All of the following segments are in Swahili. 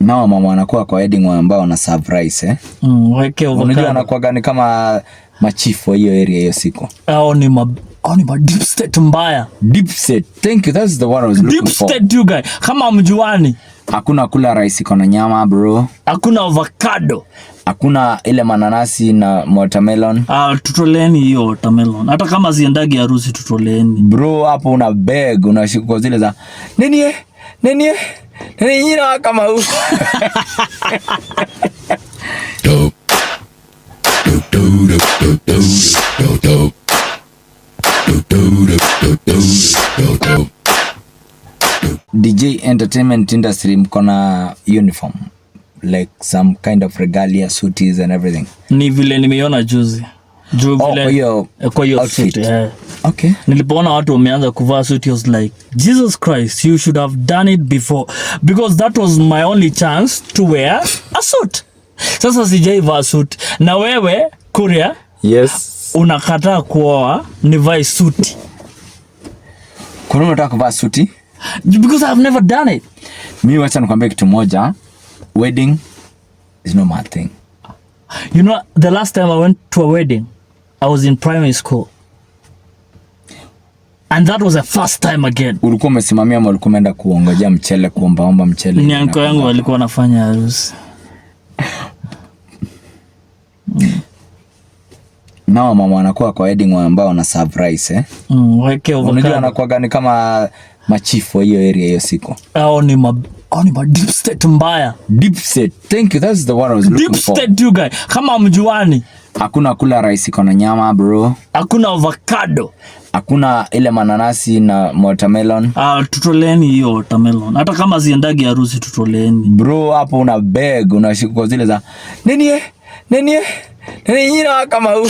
Nao mama wanakuwa kwa wedding ambao wana serve rice weke avocado. Unajua anakuwa gani kama machifu hiyo area hiyo siku. Hao ni deep state mbaya. Deep state. Thank you. That's the one I was looking for. Deep state you guy. Kama mjuani. Hakuna kula rice iko na nyama bro. Hakuna avocado. Hakuna ile mananasi na watermelon. Tutoleni hiyo watermelon. Hata kama ziendagi harusi tutoleni. Bro hapo una beg unashika zile za nini nyina kama huu. DJ entertainment industry mkona uniform like some kind of regalia suits and everything. Ni vile nimeona juzi. Kwa hiyo suit. Okay. Nilipoona watu wameanza kuvaa suit, I was like, Jesus Christ, you should have done it before, because that was my only chance to wear a suit. Sasa sijaivaa suit. Na wewe Kuria, yes, unakataa kuoa nivae suit. Kwa nini unataka kuvaa suit? Because I've never done it. Mimi wacha nikwambie kitu moja, wedding is no my thing. You know, the last time I went to a wedding, I was in primary school. And that was the first time again. Ulikuwa umesimamia ama ulikuwa umeenda kuongojea mchele, kuomba mchele? Ni anko yangu walikuwa wanafanya harusi. Nao mama wanakuwa kwa wedding ambao wana serve rice weke avocado. Unajua anakuwa gani kama machifu hiyo area hiyo siku. Hao ni deep state mbaya. Deep state. Thank you. That's the one I was looking for. Deep state you guy. Kama mjuani. Hakuna kula rice iko na nyama bro. Hakuna avocado. Hakuna ile mananasi na watermelon. Tutoleni hiyo watermelon. Hata kama ziendagi harusi tutoleni. Bro hapo una beg unashika zile za nini nyina kama huu.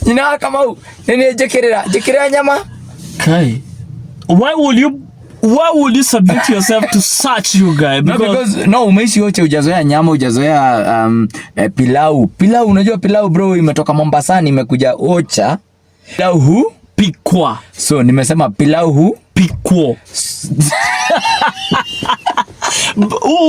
Nyina kama huu. Nini jekerera nyama. Kai. Why will you submit yourself to such you guy? Because umeishi wote hujazoea nyama, hujazoea pilau. Unajua pilau bro imetoka Mombasani imekuja Ocha. Pilau pikwa. So nimesema pilau pikwa.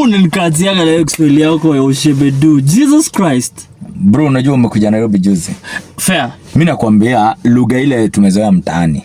Unanikaziaga na Kiswahili yako ya ushebedu. Jesus Christ. Bro unajua umekuja Nairobi juzi. Fair. Mimi nakwambia lugha ile tumezoea mtaani.